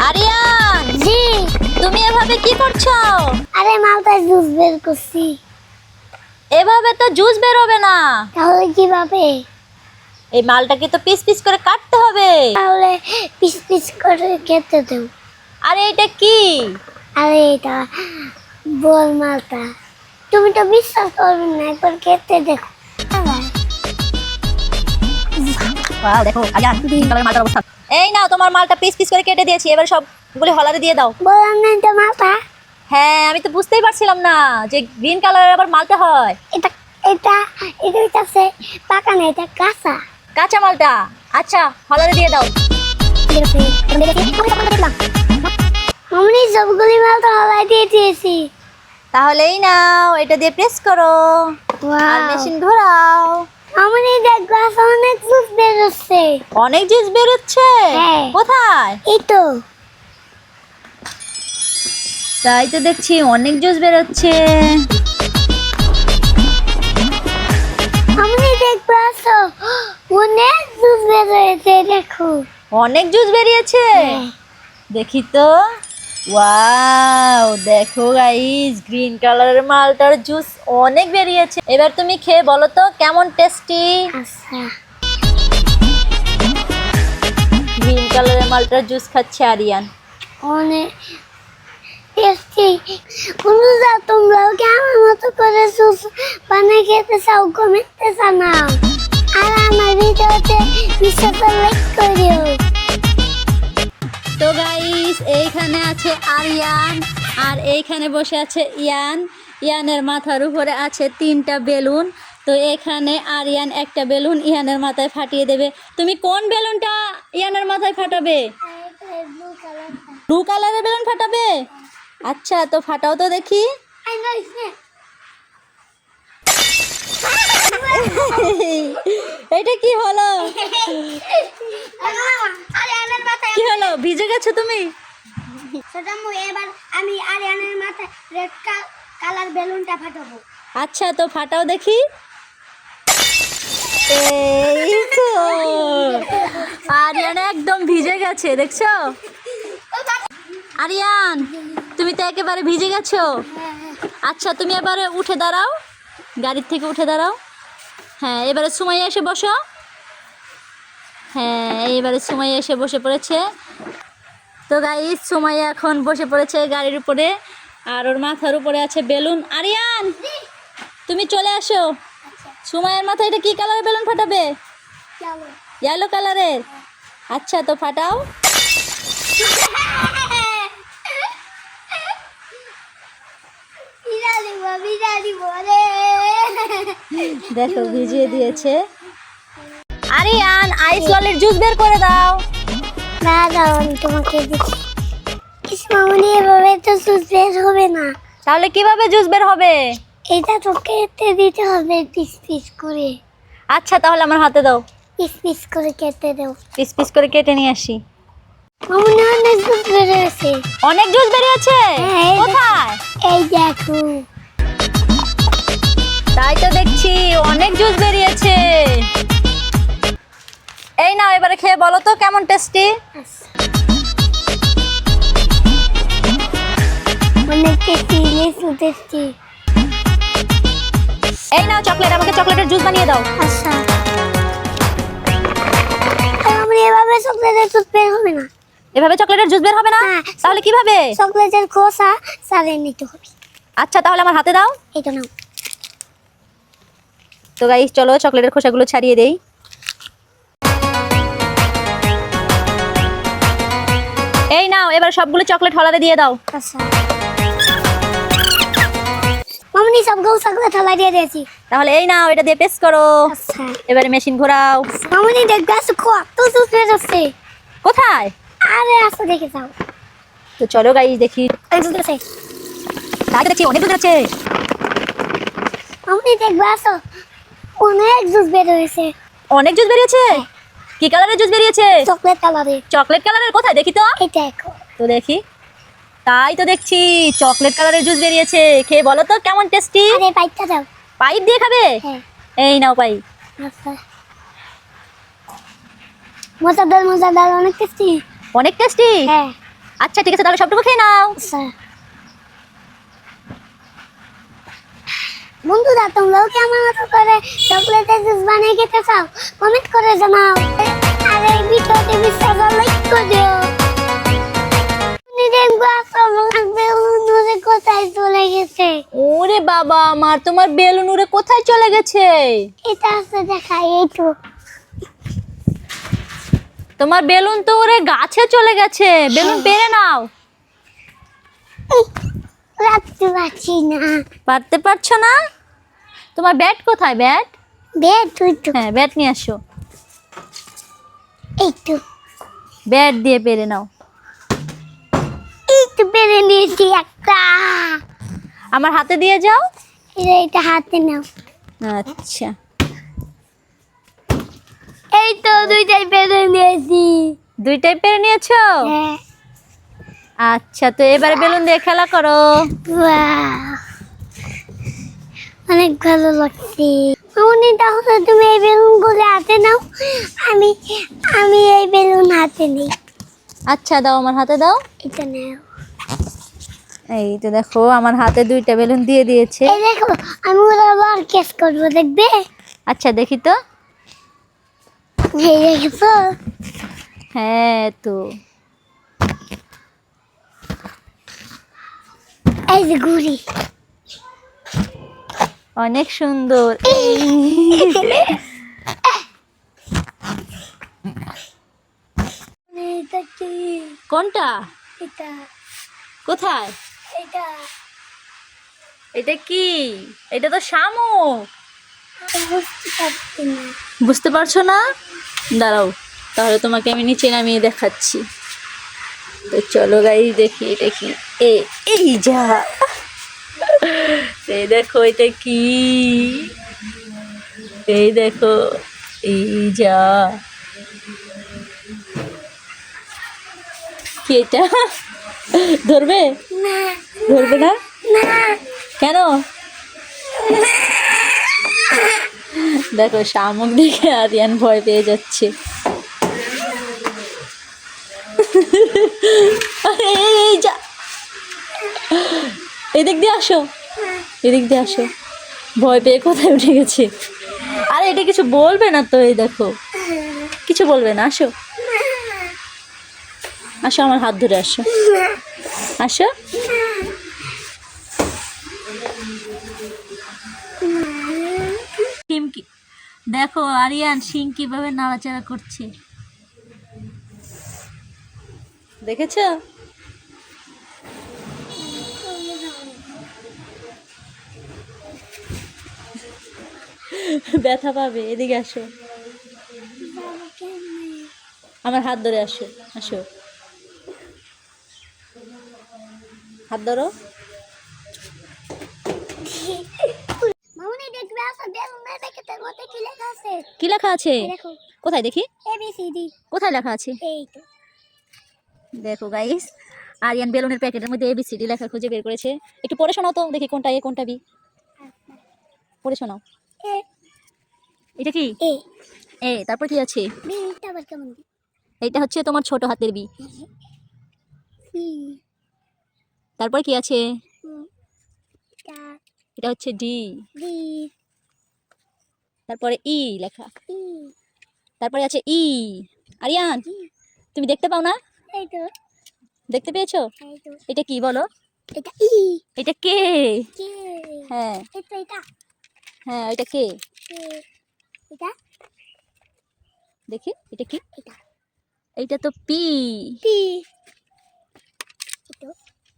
আরিয়ান, জি। তুমি এভাবে কি করছো? আরে মালটা জুস বের করছি। এভাবে তো জুস বের হবে না। তাহলে কিভাবে? এই মালটাকে তো পিস পিস করে কাটতে হবে। তাহলে পিস পিস করে কেটে দেব। আরে এটা কি? আরে এটা বল মালটা। তুমি তো বিশ্বাস করবে না, একবার কেটে দেখো। ওয়াও, দেখো আরিয়ান, গ্রিন কালারের মালটার অবস্থা। এই নাও, তোমার মালটা পিস পিস করে কেটে দিয়েছি। এবার সবগুলো হলারে দিয়ে দাও। বললাম না এটা মালটা। হ্যাঁ, আমি তো বুঝতেই পারছিলাম না যে গ্রিন কালারের আবার মালটা হয়। এটা এটা এটা হচ্ছে পাকা না, এটা কাঁচা। কাঁচা মালটা। আচ্ছা, হলারে দিয়ে দাও। মামনি সবগুলি মালটা হলাই দিয়ে দিয়েছি। তাহলে এই নাও, এটা দিয়ে প্রেস করো আর মেশিন ঘোরাও। মামনি দেখো আজ অনেক জুস বেরোচ্ছে। অনেক জুস বেরোচ্ছে? হ্যাঁ। কোথায়? এই তো। তাই তো দেখছি অনেক জুস বেরোচ্ছে। মামনি দেখো আসো, অনেক জুস বেরোচ্ছে দেখো। অনেক জুস বেরিয়েছে? দেখি তো। ওয়াও, দেখো গাইস, গ্রিন কালারের মালটার জুস অনেক বেরিয়েছে। এবার তুমি খেয়ে বলো তো কেমন টেস্টি। আচ্ছা। গ্রিন কালারের মালটার জুস খাচ্ছে আরিয়ান। অনেক টেস্টি। বন্ধুরা তোমরাও কি আমার মতো করে জুস বানিয়ে খেতে চাও? কমেন্টে জানাও। আর আমার ভিডিওতে বিশ্বাসে লাইক করিও। তো গাইস, এইখানে আছে আরিয়ান আর এইখানে বসে আছে ইয়ান। ইয়ানের মাথার উপরে আছে 3টা বেলুন। তো এখানে আরিয়ান একটা বেলুন ইয়ানের মাথায় ফাটিয়ে দেবে। তুমি কোন বেলুনটা ইয়ানের মাথায় ফাটাবে? ব্লু কালারের বেলুন ফাটাবে? আচ্ছা, তো ফাটাও তো দেখি। এটা কি হলো? কি হলো, ভিজে গেছো তুমি? এবার আমি আরিয়ানের মাথায় রেড কালার বেলুনটা ফাটাবো। আচ্ছা, তো ফাটাও দেখি। এই তো, আরিয়ান একদম ভিজে গেছে, দেখছো? আরিয়ান, তুমি তো একেবারে ভিজে গেছো। আচ্ছা, তুমি এবারে উঠে দাঁড়াও, গাড়ির থেকে উঠে দাঁড়াও। হ্যাঁ, এবারে সুমাইয়া এসে বসো। হ্যাঁ, এইবারে সুমাইয়া এসে বসে পড়েছে। তো গাইস, সুমাইয়া এখন বসে পড়েছে গাড়ির উপরে আর ওর মাথার উপরে আছে বেলুন। আরিয়ান, তুমি চলে আসো। সুমাইয়ার মাথায় এটা কি কালারের বেলুন ফাটাবে? ইয়েলো কালারের? আচ্ছা, তো ফাটাও। দেখো, ভিজিয়ে দিয়েছে। আরিয়ান, আইস ললির জুস বের করে দাও। না দাও, আমি তোমাকে দিচ্ছি। মামনি এভাবে তো জুস বের হবে না। তাহলে কিভাবে জুস বের হবে? এটা তো কেটে দিতে হবে পিস পিস করে। আচ্ছা, তাহলে আমার হাতে দাও। পিস পিস করে কেটে দাও। পিস পিস করে কেটে নিয়ে আসি। মামনি অনেক জুস বেরিয়েছে। অনেক জুস বেরিয়েছে? হ্যাঁ, এই কোথায়? এই দেখো। তাই তো দেখছি অনেক জুস বেরিয়েছে। এই নাও, এবারে খেয়ে বলো তো কেমন টেস্টি। অনেক টেস্টি, লেসু টেস্টি। এই নাও চকলেট, আমাকে চকলেটের জুস বানিয়ে দাও। আচ্ছা। মামনি এভাবে চকলেটের জুস বের হবে না। এভাবে চকলেটের জুস বের হবে না? হ্যাঁ। তাহলে কিভাবে? চকলেটের খোসা ছাড়িয়ে নিতে হবে। আচ্ছা, তাহলে আমার হাতে দাও। এটা নাও। তো গাইস, চলো চকলেটের খোসাগুলো ছাড়িয়ে দেই। এই নাও, এবার সবগুলো চকলেট হলারে দিয়ে দাও। আচ্ছা। মামনি সবগুলো চকলেট হলা দিয়ে দিয়েছি। তাহলে এই নাও, এটা দিয়ে পেস্ট করো। আচ্ছা। এবারে মেশিন ঘোরাও। মামনি দেখবে আসো, কত জুস বেরোচ্ছে। কোথায়? আরে আসো দেখে যাও। তো চলো গাইস দেখি। এই জুস বেরোচ্ছে। তাই তো দেখছি অনেক জুস বেরোচ্ছে। মামনি দেখবে আসো, অনেক জুস বেরোয়েছে। অনেক জুস বেরিয়েছে? কি কালারের জুস বেরিয়েছে? চকলেট কালারের। চকলেট কালারের? কোথায় দেখি তো। এই দেখো। তো দেখি। তাই তো দেখছি চকলেট কালারের জুস বেরিয়েছে। খেয়ে বলো তো কেমন টেস্টি। আরে পাইপটা দাও। পাইপ দিয়ে খাবে? হ্যাঁ। এই নাও পাইপ। আচ্ছা। মজাদার মজাদার, অনেক টেস্টি। অনেক টেস্টি? হ্যাঁ। আচ্ছা ঠিক আছে, তাহলে সবটুকু খেয়ে নাও। স্যার বন্ধুরা, তোমরাও কি আমার মতো করে চকলেটের জুস বানিয়ে খেতে চাও? কমেন্ট করে জানাও। আর এই ভিডিওতে বিশ্বাস লাইক করে দিও। দেখবো আমার বেলুন উড়ে কোথায় চলে গেছে। ওরে বাবা আমার, তোমার বেলুন উড়ে কোথায় চলে গেছে? এটা আছে দেখাই, এই তো তোমার বেলুন তো ওরে গাছে চলে গেছে, বেলুন পেরে নাও। রাখতে পারছি না। পারতে পারছো না? তোমার ব্যাট কোথায়? ব্যাট? বেড তুই তো, হ্যাঁ ব্যাট নিয়ে আসো, এই তো, ব্যাট দিয়ে পেরে নাও। এই তো পেরে নিয়েছি একটা। আমার হাতে দিয়ে যাও। এটা হাতে নাও। আচ্ছা এই তো দুইটাই পেরে নিয়েছি। দুইটাই পেরে নিয়েছো? হ্যাঁ। আচ্ছা তো এবারে বেলুন দিয়ে খেলা করো। বাহ, অনেক ভালো লাগছে। মামনি তাহলে তুমি এই বেলুন গুলো হাতে নাও, আমি আমি এই বেলুন হাতে নিই। আচ্ছা দাও, আমার হাতে দাও। এটা নাও। এই তো দেখো আমার হাতে দুইটা বেলুন দিয়ে দিয়েছে। এই দেখো, আমি ওরা আবার কেস করবো, দেখবে? আচ্ছা দেখি তো। এই দেখো, হ্যাঁ তো এই যে ঘুরি। অনেক সুন্দর। এটা কি? কোনটা? এটা কোথায়? এটা এটা কি? এটা তো শামুক। বুঝতে পারছি না। বুঝতে পারছো না? দাঁড়াও, তাহলে তোমাকে আমি নিচে নামিয়ে দেখাচ্ছি। তো চলো গাইস দেখি এটা কি। এই যা, এই দেখো এটা কি, এই দেখো, এই যা, কি এটা? ধরবে? না ধরবে না? না, কেন? দেখো শামুক দেখে আরিয়ান ভয় পেয়ে যাচ্ছে। এই যা, এদিক দিয়ে আসো, এদিক দিয়ে আসো। ভয় পেয়ে কোথায় উঠে গেছে? আরে এটা কিছু বলবে না তো, এই দেখো কিছু বলবে না। আসো আসো, আমার হাত ধরে আসো, আসো। শিমকি দেখো, আরিয়ান শিং কিভাবে নাড়াচাড়া করছে, দেখেছো? ব্যথা পাবে, এদিকে আসো, আমার হাত ধরে আসো, আসো, হাত ধরো। মামনি দেখবে আছে বেলুনের প্যাকেটের মধ্যে কি লেখা আছে? কি লেখা আছে? এই দেখো, কোথায় দেখি? ABCD। কোথায় লেখা আছে? এই তো, দেখো গাইস, আরিয়ান বেলুনের প্যাকেটের মধ্যে ABCD লেখা খুঁজে বের করেছে। একটু পড়ে শোনাও তো দেখি, কোনটা এ কোনটা বি, পড়ে শোনাও। এ এটা কি? এ এ। তারপর কি আছে? বিটা আবার কেমন? এইটা হচ্ছে তোমার ছোট হাতের বি। সি তারপর কি আছে? টা এটা হচ্ছে ডি। ডি তারপরে ই লেখা। ই তারপরে আছে ই। আরিয়ান তুমি দেখতে পাও না? এই তো, দেখতে পেয়েছো? এই তো, এটা কি বলো? এটা ই এটা কে? কে, হ্যাঁ এটা হ্যাঁ, এটা কে? কে, এটা দেখি এটা কি? এটা এইটা তো পি। পি, এটা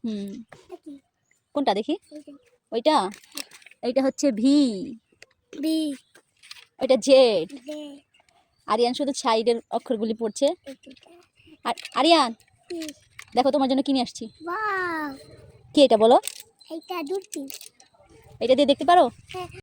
হুম, কি? কোনটা দেখি? এটা ওইটা? এইটা হচ্ছে ভি। বি ওইটা জেড। দে আরিয়ান শুধু সাইডের অক্ষরগুলি পড়ছে। এটা আর আরিয়ান পি। দেখো তোমার জন্য কিনে আসছি। ওয়াও, কি এটা বলো? এটা দুটি। এটা দিয়ে দেখতে পারো? হ্যাঁ।